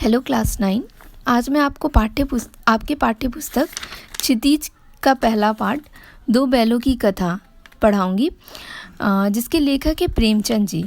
Hello class 9। आज मैं आपको आपके पाठ्यपुस्तक क्षितिज का पहला पाठ दो बैलों की कथा पढ़ाऊंगी, जिसके लेखक है प्रेमचंद जी।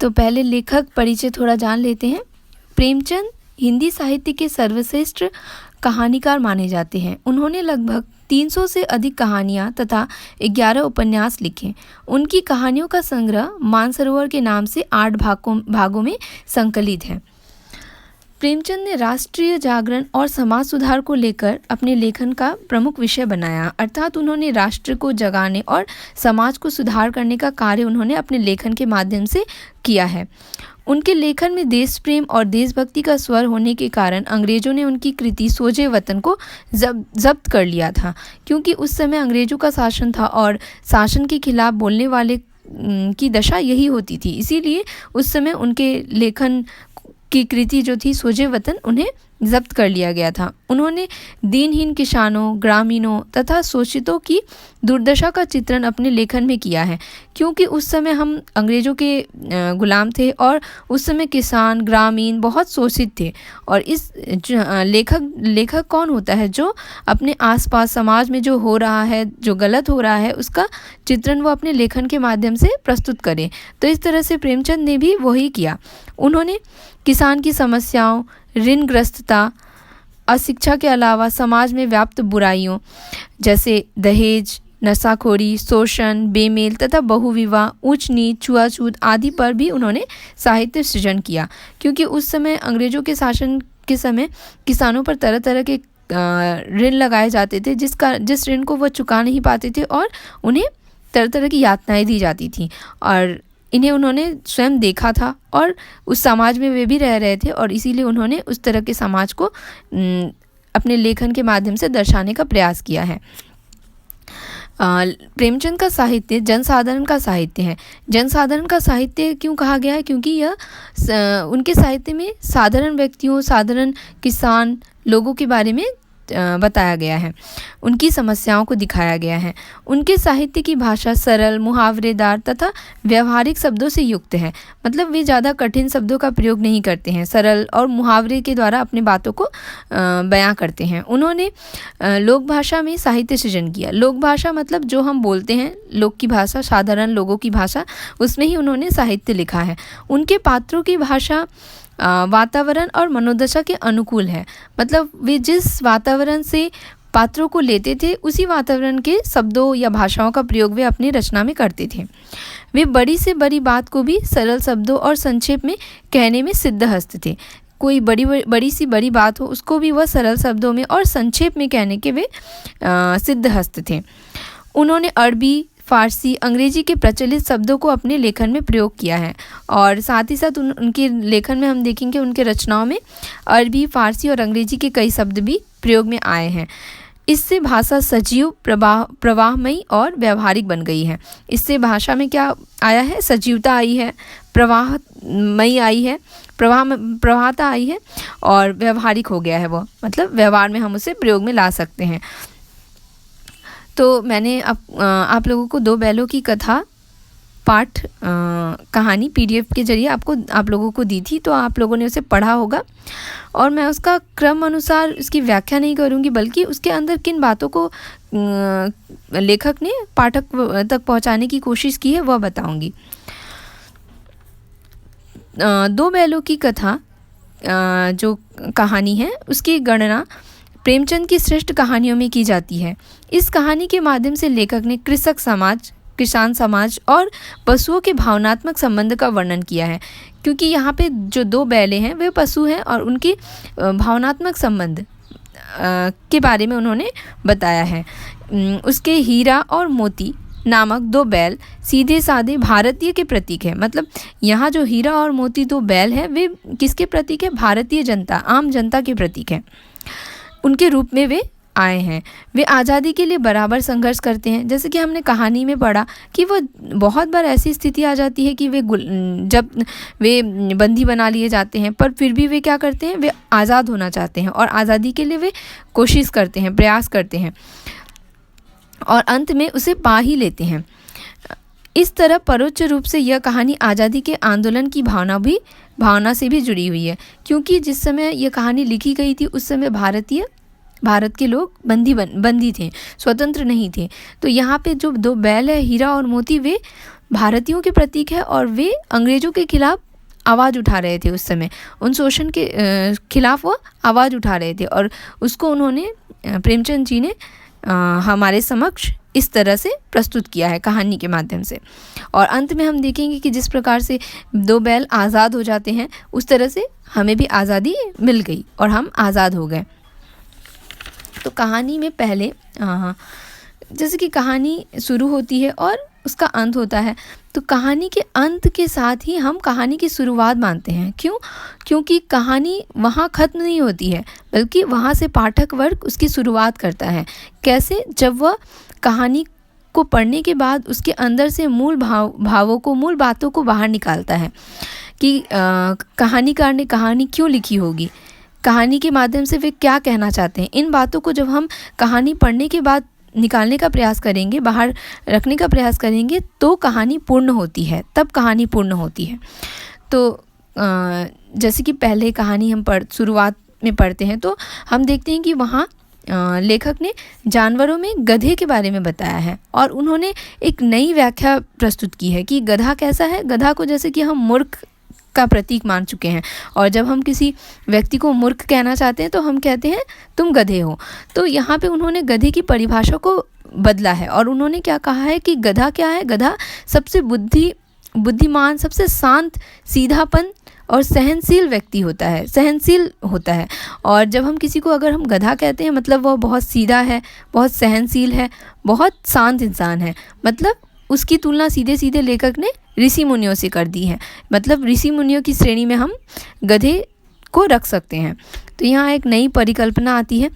तो पहले लेखक परिचय थोड़ा जान लेते हैं। प्रेमचंद हिंदी साहित्य के सर्वश्रेष्ठ कहानीकार माने जाते हैं। उन्होंने लगभग 300 से अधिक कहानियाँ तथा 11 उपन्यास लिखे। उनकी कहानियों का संग्रह मानसरोवर के नाम से 8 भागों में संकलित है। प्रेमचंद ने राष्ट्रीय जागरण और समाज सुधार को लेकर अपने लेखन का प्रमुख विषय बनाया, अर्थात उन्होंने राष्ट्र को जगाने और समाज को सुधार करने का कार्य उन्होंने अपने लेखन के माध्यम से किया है। उनके लेखन में देश प्रेम और देशभक्ति का स्वर होने के कारण अंग्रेजों ने उनकी कृति सोजे वतन को जब्त कर लिया था, क्योंकि उस समय अंग्रेजों का शासन था और शासन के खिलाफ बोलने वाले की दशा यही होती थी। इसीलिए उस समय उनके लेखन की कृति जो थी सोजे वतन, उन्हें जब्त कर लिया गया था। उन्होंने दीनहीन किसानों, ग्रामीणों तथा शोषितों की दुर्दशा का चित्रण अपने लेखन में किया है, क्योंकि उस समय हम अंग्रेज़ों के गुलाम थे और उस समय किसान, ग्रामीण बहुत शोषित थे। और इस लेखक कौन होता है? जो अपने आसपास समाज में जो हो रहा है, जो गलत हो रहा है, उसका चित्रण वो अपने लेखन के माध्यम से प्रस्तुत करें। तो इस तरह से प्रेमचंद ने भी वही किया। उन्होंने किसान की समस्याओं, ऋणग्रस्तता, अशिक्षा के अलावा समाज में व्याप्त बुराइयों जैसे दहेज, नशाखोरी, शोषण, बेमेल तथा बहुविवाह, ऊंच नीच, छुआछूत आदि पर भी उन्होंने साहित्य सृजन किया, क्योंकि उस समय अंग्रेजों के शासन के समय किसानों पर तरह तरह के ऋण लगाए जाते थे, जिस ऋण को वह चुका नहीं पाते थे और उन्हें तरह तरह की यातनाएं दी जाती थी। और इन्हें उन्होंने स्वयं देखा था और उस समाज में वे भी रह रहे थे, और इसीलिए उन्होंने उस तरह के समाज को अपने लेखन के माध्यम से दर्शाने का प्रयास किया है। प्रेमचंद का साहित्य जनसाधारण का साहित्य है। जनसाधारण का साहित्य क्यों कहा गया है? क्योंकि यह उनके साहित्य में साधारण व्यक्तियों, साधारण किसान लोगों के बारे में बताया गया है, उनकी समस्याओं को दिखाया गया है। उनके साहित्य की भाषा सरल, मुहावरेदार तथा व्यवहारिक शब्दों से युक्त है। मतलब वे ज़्यादा कठिन शब्दों का प्रयोग नहीं करते हैं, सरल और मुहावरे के द्वारा अपनी बातों को बयां करते हैं। उन्होंने लोक भाषा में साहित्य सृजन किया। लोक भाषा मतलब जो हम बोलते हैं, लोक की भाषा, साधारण लोगों की भाषा, उसमें ही उन्होंने साहित्य लिखा है। उनके पात्रों की भाषा वातावरण और मनोदशा के अनुकूल है। मतलब वे जिस वातावरण से पात्रों को लेते थे, उसी वातावरण के शब्दों या भाषाओं का प्रयोग वे अपनी रचना में करते थे। वे बड़ी से बड़ी बात को भी सरल शब्दों और संक्षेप में कहने में सिद्धहस्त थे। कोई बड़ी सी बड़ी बात हो, उसको भी वह सरल शब्दों में और संक्षेप में कहने के वे सिद्धहस्त थे। उन्होंने अरबी, फारसी, अंग्रेजी के प्रचलित शब्दों को अपने लेखन में प्रयोग किया है, और साथ ही साथ उनके लेखन में हम देखेंगे उनके रचनाओं में अरबी, फारसी और अंग्रेजी के कई शब्द भी प्रयोग में आए हैं। इससे भाषा सजीव, प्रवाहमयी और व्यवहारिक बन गई है। इससे भाषा में क्या आया है? सजीवता आई है, प्रवाहमयी आई है, प्रवाहता आई है और व्यवहारिक हो गया है वो, मतलब व्यवहार में हम उसे प्रयोग में ला सकते हैं। तो मैंने आप लोगों को दो बैलों की कथा पाठ कहानी PDF के जरिए आप लोगों को दी थी, तो आप लोगों ने उसे पढ़ा होगा। और मैं उसका क्रम अनुसार उसकी व्याख्या नहीं करूँगी, बल्कि उसके अंदर किन बातों को लेखक ने पाठक तक पहुँचाने की कोशिश की है वह बताऊँगी। दो बैलों की कथा जो कहानी है, उसकी गणना प्रेमचंद की श्रेष्ठ कहानियों में की जाती है। इस कहानी के माध्यम से लेखक ने कृषक समाज, किसान समाज और पशुओं के भावनात्मक संबंध का वर्णन किया है, क्योंकि यहाँ पे जो दो बैले हैं वे पशु हैं और उनके भावनात्मक संबंध के बारे में उन्होंने बताया है। उसके हीरा और मोती नामक दो बैल सीधे साधे भारतीय के प्रतीक है। मतलब यहाँ जो हीरा और मोती दो बैल हैं, वे किसके प्रतीक है? भारतीय जनता, आम जनता के प्रतीक हैं। उनके रूप में वे आए हैं। वे आज़ादी के लिए बराबर संघर्ष करते हैं। जैसे कि हमने कहानी में पढ़ा कि वो बहुत बार ऐसी स्थिति आ जाती है कि जब वे बंदी बना लिए जाते हैं, पर फिर भी वे क्या करते हैं? वे आज़ाद होना चाहते हैं और आज़ादी के लिए वे कोशिश करते हैं, प्रयास करते हैं और अंत में उसे पा ही लेते हैं। इस तरह परोक्ष रूप से यह कहानी आज़ादी के आंदोलन की भावना से भी जुड़ी हुई है, क्योंकि जिस समय यह कहानी लिखी गई थी उस समय भारत के लोग बंदी थे, स्वतंत्र नहीं थे। तो यहाँ पे जो दो बैल है, हीरा और मोती, वे भारतीयों के प्रतीक है और वे अंग्रेज़ों के खिलाफ आवाज़ उठा रहे थे। उस समय उन शोषण के खिलाफ वो आवाज़ उठा रहे थे और उसको उन्होंने प्रेमचंद जी ने हमारे समक्ष इस तरह से प्रस्तुत किया है कहानी के माध्यम से। और अंत में हम देखेंगे कि जिस प्रकार से दो बैल आज़ाद हो जाते हैं, उस तरह से हमें भी आज़ादी मिल गई और हम आज़ाद हो गए। तो कहानी में पहले जैसे कि कहानी शुरू होती है और उसका अंत होता है, तो कहानी के अंत के साथ ही हम कहानी की शुरुआत मानते हैं। क्यों? क्योंकि कहानी वहाँ ख़त्म नहीं होती है, बल्कि वहाँ से पाठक वर्ग उसकी शुरुआत करता है। कैसे? जब वह कहानी को पढ़ने के बाद उसके अंदर से मूल भावों को, मूल बातों को बाहर निकालता है कि कहानीकार ने कहानी क्यों लिखी होगी, कहानी के माध्यम से वे क्या कहना चाहते हैं। इन बातों को जब हम कहानी पढ़ने के बाद निकालने का प्रयास करेंगे, बाहर रखने का प्रयास करेंगे, तो कहानी पूर्ण होती है, तब कहानी पूर्ण होती है। तो जैसे कि पहले कहानी हम शुरुआत में पढ़ते हैं तो हम देखते हैं कि वहाँ लेखक ने जानवरों में गधे के बारे में बताया है और उन्होंने एक नई व्याख्या प्रस्तुत की है कि गधा कैसा है। गधा को जैसे कि हम मूर्ख का प्रतीक मान चुके हैं और जब हम किसी व्यक्ति को मूर्ख कहना चाहते हैं तो हम कहते हैं तुम गधे हो। तो यहाँ पे उन्होंने गधे की परिभाषा को बदला है और उन्होंने क्या कहा है कि गधा क्या है? गधा सबसे बुद्धिमान, सबसे शांत, सीधापन और सहनशील व्यक्ति होता है, सहनशील होता है। और जब हम किसी को अगर हम गधा कहते हैं, मतलब वह बहुत सीधा है, बहुत सहनशील है, बहुत शांत इंसान है। मतलब उसकी तुलना सीधे सीधे लेखक ने ऋषि मुनियों से कर दी है। मतलब ऋषि मुनियों की श्रेणी में हम गधे को रख सकते हैं। तो यहाँ एक नई परिकल्पना आती है।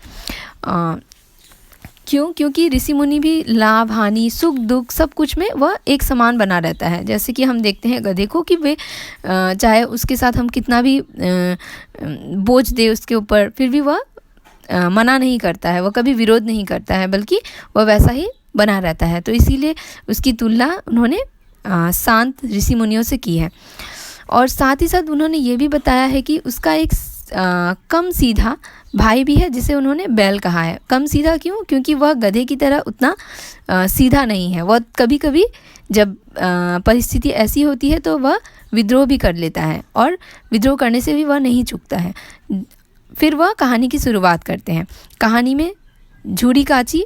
क्यों? क्योंकि ऋषि मुनि भी लाभ हानि, सुख दुख, सब कुछ में वह एक समान बना रहता है। जैसे कि हम देखते हैं गधे को कि वे चाहे उसके साथ हम कितना भी बोझ दे उसके ऊपर, फिर भी वह मना नहीं करता है, वह कभी विरोध नहीं करता है, बल्कि वह वैसा ही बना रहता है। तो इसीलिए उसकी तुलना उन्होंने शांत ऋषि मुनियों से की है। और साथ ही साथ उन्होंने ये भी बताया है कि उसका एक कम सीधा भाई भी है जिसे उन्होंने बैल कहा है। कम सीधा क्यों? क्योंकि वह गधे की तरह उतना सीधा नहीं है। वह कभी कभी जब परिस्थिति ऐसी होती है तो वह विद्रोह भी कर लेता है और विद्रोह करने से भी वह नहीं चूकता है। फिर वह कहानी की शुरुआत करते हैं। कहानी में झूड़ी काची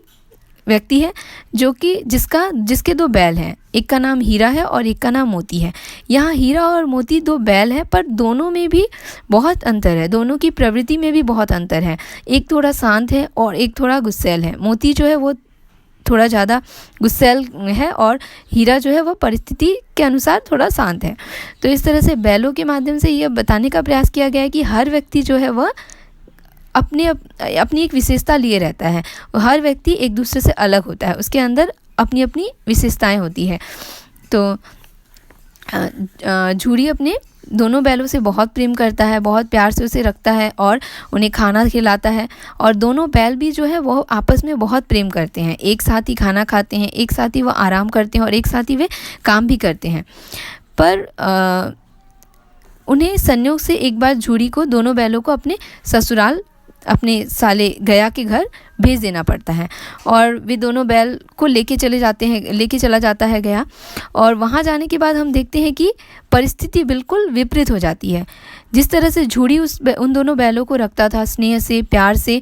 व्यक्ति है जो कि जिसके दो बैल हैं, एक का नाम हीरा है और एक का नाम मोती है। यहाँ हीरा और मोती दो बैल हैं, पर दोनों में भी बहुत अंतर है, दोनों की प्रवृत्ति में भी बहुत अंतर है। एक थोड़ा शांत है और एक थोड़ा गुस्सैल है। मोती जो है वो थोड़ा ज़्यादा गुस्सैल है और हीरा जो है वो परिस्थिति के अनुसार थोड़ा शांत है। तो इस तरह से बैलों के माध्यम से यह बताने का प्रयास किया गया है कि हर व्यक्ति जो है वह अपनी एक विशेषता लिए रहता है। हर व्यक्ति एक दूसरे से अलग होता है, उसके अंदर अपनी अपनी विशेषताएं होती है। तो झूड़ी अपने दोनों बैलों से बहुत प्रेम करता है, बहुत प्यार से उसे रखता है और उन्हें खाना खिलाता है। और दोनों बैल भी जो है वो आपस में बहुत प्रेम करते हैं, एक साथ ही खाना खाते हैं, एक साथ ही वो आराम करते हैं और एक साथ ही वे काम भी करते हैं। पर उन्हें संयोग से एक बार झूड़ी को दोनों बैलों को अपने ससुराल, अपने साले गया के घर भेज देना पड़ता है और वे दोनों बैल को लेके चला जाता है गया। और वहाँ जाने के बाद हम देखते हैं कि परिस्थिति बिल्कुल विपरीत हो जाती है। जिस तरह से झूड़ी उन दोनों बैलों को रखता था, स्नेह से, प्यार से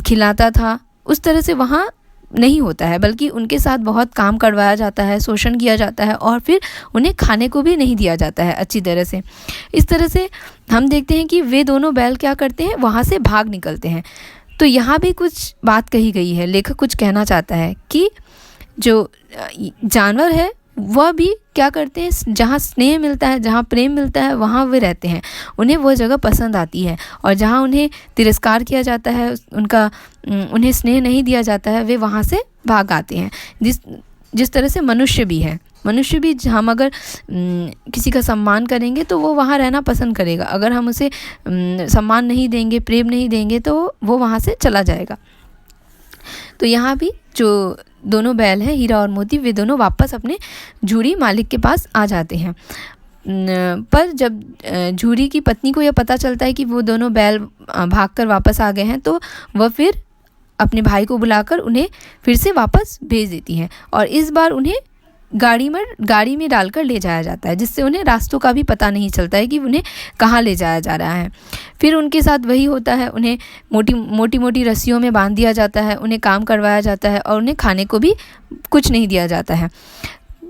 खिलाता था, उस तरह से वहाँ नहीं होता है, बल्कि उनके साथ बहुत काम करवाया जाता है, शोषण किया जाता है और फिर उन्हें खाने को भी नहीं दिया जाता है अच्छी तरह से। इस तरह से हम देखते हैं कि वे दोनों बैल क्या करते हैं, वहाँ से भाग निकलते हैं। तो यहाँ भी कुछ बात कही गई है, लेखक कुछ कहना चाहता है कि जो जानवर है वह भी क्या करते हैं, जहाँ स्नेह मिलता है, जहाँ प्रेम मिलता है, वहाँ वे रहते हैं, उन्हें वो जगह पसंद आती है। और जहाँ उन्हें तिरस्कार किया जाता है, उन्हें स्नेह नहीं दिया जाता है, वे वहाँ से भाग आते हैं। जिस तरह से मनुष्य भी है, मनुष्य भी हम अगर किसी का सम्मान करेंगे तो वो वहाँ रहना पसंद करेगा। अगर हम उसे सम्मान नहीं देंगे, प्रेम नहीं देंगे, तो वो वहाँ से चला जाएगा। तो यहाँ भी जो दोनों बैल हैं, हीरा और मोती, वे दोनों वापस अपने झूरी मालिक के पास आ जाते हैं। पर जब झूरी की पत्नी को यह पता चलता है कि वो दोनों बैल भागकर वापस आ गए हैं, तो वह फिर अपने भाई को बुलाकर उन्हें फिर से वापस भेज देती है और इस बार उन्हें गाड़ी में डालकर ले जाया जाता है, जिससे उन्हें रास्तों का भी पता नहीं चलता है कि उन्हें कहाँ ले जाया जा रहा है। फिर उनके साथ वही होता है, उन्हें मोटी मोटी रस्सियों में बांध दिया जाता है, उन्हें काम करवाया जाता है और उन्हें खाने को भी कुछ नहीं दिया जाता है।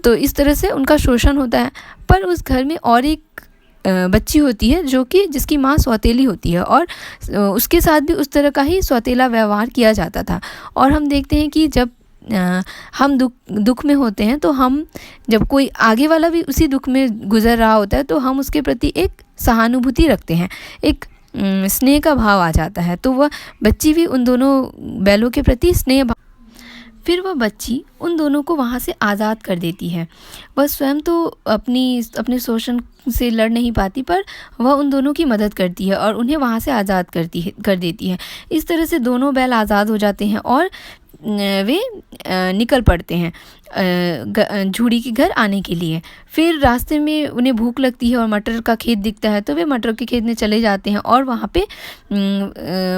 तो इस तरह से उनका शोषण होता है। पर उस घर में और एक बच्ची होती है जो कि जिसकी माँ सौतेली होती है और उसके साथ भी उस तरह का ही सौतेला व्यवहार किया जाता था। और हम देखते हैं कि जब हम दुख में होते हैं, तो हम जब कोई आगे वाला भी उसी दुख में गुजर रहा होता है, तो हम उसके प्रति एक सहानुभूति रखते हैं, एक स्नेह का भाव आ जाता है। तो वह बच्ची भी उन दोनों बैलों के प्रति स्नेह भाव, फिर वह बच्ची उन दोनों को वहाँ से आज़ाद कर देती है। वह स्वयं तो अपने शोषण से लड़ नहीं पाती, पर वह उन दोनों की मदद करती है और उन्हें वहाँ से आज़ाद कर देती है। इस तरह से दोनों बैल आज़ाद हो जाते हैं और वे निकल पड़ते हैं झूड़ी के घर आने के लिए। फिर रास्ते में उन्हें भूख लगती है और मटर का खेत दिखता है, तो वे मटर के खेत में चले जाते हैं और वहाँ पे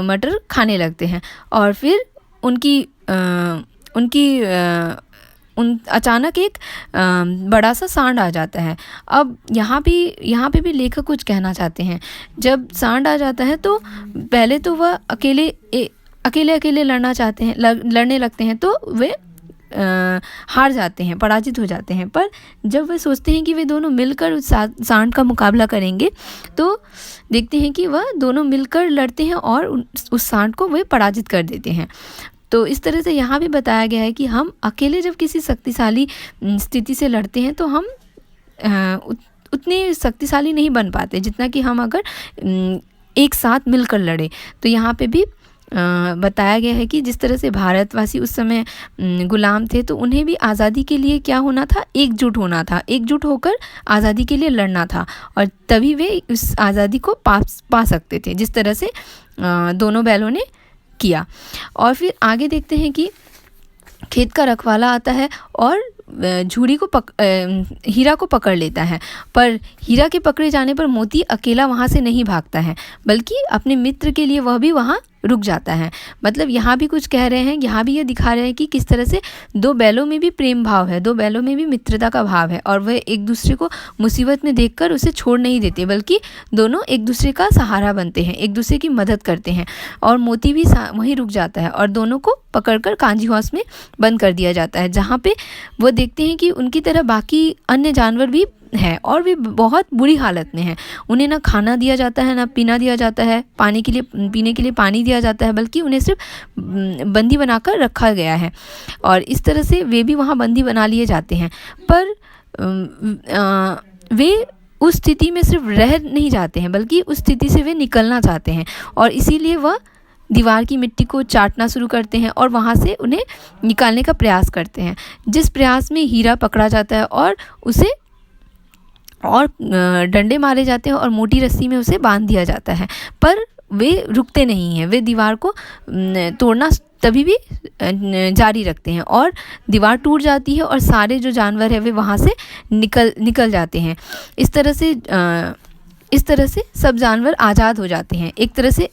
मटर खाने लगते हैं। और फिर अचानक एक बड़ा सा सांड आ जाता है। अब यहाँ पे भी लेखक कुछ कहना चाहते हैं। जब सांड आ जाता है तो पहले तो वह अकेले लड़ने लगते हैं, तो वे हार जाते हैं, पराजित हो जाते हैं। पर जब वे सोचते हैं कि वे दोनों मिलकर उस सांड का मुकाबला करेंगे, तो देखते हैं कि वह दोनों मिलकर लड़ते हैं और उस सांड को वे पराजित कर देते हैं। तो इस तरह से यहाँ भी बताया गया है कि हम अकेले जब किसी शक्तिशाली स्थिति से लड़ते हैं, तो हम उतने शक्तिशाली नहीं बन पाते जितना कि हम अगर एक साथ मिलकर लड़े। तो यहाँ पे भी बताया गया है कि जिस तरह से भारतवासी उस समय गुलाम थे, तो उन्हें भी आज़ादी के लिए क्या होना था, एकजुट होना था, एकजुट होकर आज़ादी के लिए लड़ना था और तभी वे उस आज़ादी को पा सकते थे, जिस तरह से दोनों बैलों ने किया। और फिर आगे देखते हैं कि खेत का रखवाला आता है और हीरा को पकड़ लेता है। पर हीरा के पकड़े जाने पर मोती अकेला वहाँ से नहीं भागता है, बल्कि अपने मित्र के लिए वह भी वहाँ रुक जाता है। मतलब यहाँ भी कुछ कह रहे हैं, यहाँ भी ये दिखा रहे हैं कि किस तरह से दो बैलों में भी प्रेम भाव है, दो बैलों में भी मित्रता का भाव है और वह एक दूसरे को मुसीबत में देखकर उसे छोड़ नहीं देते, बल्कि दोनों एक दूसरे का सहारा बनते हैं, एक दूसरे की मदद करते हैं। और मोती भी वहीं रुक जाता है और दोनों को पकड़कर कांजी हाउस में बंद कर दिया जाता है, जहाँ पे वो देखते हैं कि उनकी तरह बाकी अन्य जानवर भी है और भी बहुत बुरी हालत में है। उन्हें ना खाना दिया जाता है, ना पीना दिया जाता है, पीने के लिए पानी दिया जाता है, बल्कि उन्हें सिर्फ बंदी बनाकर रखा गया है। और इस तरह से वे भी वहाँ बंदी बना लिए जाते हैं। पर वे उस स्थिति में सिर्फ रह नहीं जाते हैं, बल्कि उस स्थिति से वे निकलना चाहते हैं और इसीलिए वह दीवार की मिट्टी को चाटना शुरू करते हैं और वहाँ से उन्हें निकालने का प्रयास करते हैं, जिस प्रयास में हीरा पकड़ा जाता है और उसे और डंडे मारे जाते हैं और मोटी रस्सी में उसे बांध दिया जाता है। पर वे रुकते नहीं हैं, वे दीवार को तोड़ना तभी भी जारी रखते हैं और दीवार टूट जाती है और सारे जो जानवर हैं वे वहाँ से निकल जाते हैं। इस तरह से सब जानवर आज़ाद हो जाते हैं। एक तरह से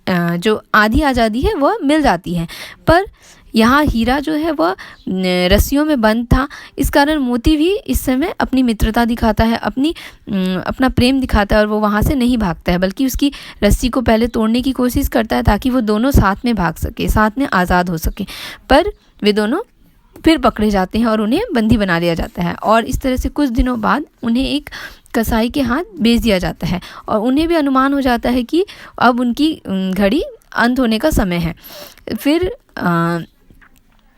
जो आधी आज़ादी है वह मिल जाती है। पर यहाँ हीरा जो है वह रस्सियों में बंद था, इस कारण मोती भी इस समय अपनी मित्रता दिखाता है, अपना प्रेम दिखाता है और वो वहाँ से नहीं भागता है, बल्कि उसकी रस्सी को पहले तोड़ने की कोशिश करता है ताकि वो दोनों साथ में भाग सके, साथ में आज़ाद हो सके। पर वे दोनों फिर पकड़े जाते हैं और उन्हें बंदी बना लिया जाता है और इस तरह से कुछ दिनों बाद उन्हें एक कसाई के हाथ बेच दिया जाता है और उन्हें भी अनुमान हो जाता है कि अब उनकी घड़ी अंत होने का समय है। फिर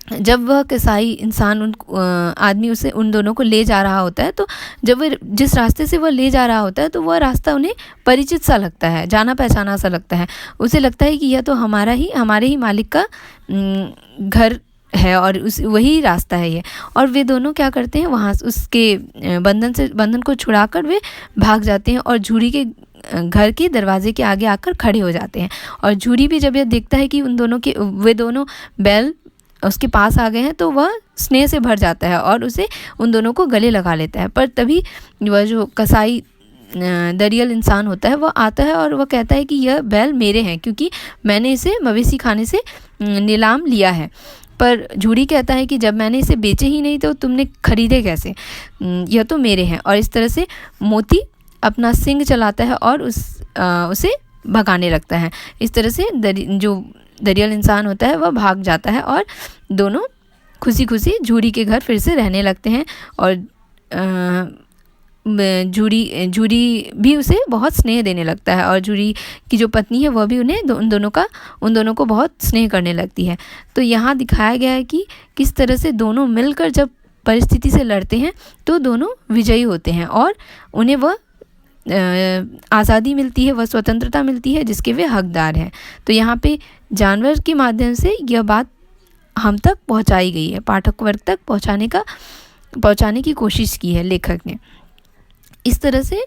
जब वह कसाई इंसान आदमी उन दोनों को ले जा रहा होता है, तो जब वह जिस रास्ते से वह ले जा रहा होता है, तो वह रास्ता उन्हें परिचित सा लगता है, जाना पहचाना सा लगता है। उसे लगता है कि यह तो हमारे ही मालिक का घर है और वही रास्ता है ये। और वे दोनों क्या करते हैं, वहाँ उसके बंधन को छुड़ाकर वे भाग जाते हैं और झूड़ी के घर के दरवाजे के आगे आकर खड़े हो जाते हैं। और झूरी भी जब यह देखता है कि वे दोनों बैल उसके पास आ गए हैं तो वह स्नेह से भर जाता है और उन दोनों को गले लगा लेता है। पर तभी वह जो कसाई दरियल इंसान होता है वह आता है और वह कहता है कि यह बैल मेरे हैं, क्योंकि मैंने इसे मवेशी खाने से नीलाम लिया है। पर झूरी कहता है कि जब मैंने इसे बेचे ही नहीं तो तुमने खरीदे कैसे, यह तो मेरे हैं। और इस तरह से मोती अपना सिंग चलाता है और उसे भगाने लगता है। इस तरह से जो दरियल इंसान होता है वह भाग जाता है और दोनों खुशी खुशी झूरी के घर फिर से रहने लगते हैं। और झूरी भी उसे बहुत स्नेह देने लगता है और झूरी की जो पत्नी है वह भी उन दोनों को बहुत स्नेह करने लगती है। तो यहाँ दिखाया गया है कि किस तरह से दोनों मिलकर जब परिस्थिति से लड़ते हैं तो दोनों विजयी होते हैं और उन्हें वह आज़ादी मिलती है, वह स्वतंत्रता मिलती है जिसके वे हकदार हैं। तो यहाँ पे जानवर के माध्यम से यह बात हम तक पहुँचाई गई है, पाठक वर्ग तक पहुँचाने की कोशिश की है लेखक ने। इस तरह से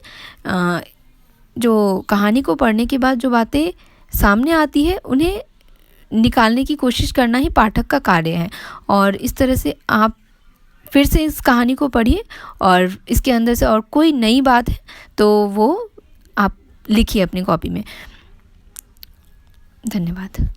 जो कहानी को पढ़ने के बाद जो बातें सामने आती है उन्हें निकालने की कोशिश करना ही पाठक का कार्य है। और इस तरह से आप फिर से इस कहानी को पढ़िए और इसके अंदर से और कोई नई बात है तो वो आप लिखिए अपनी कॉपी में। धन्यवाद।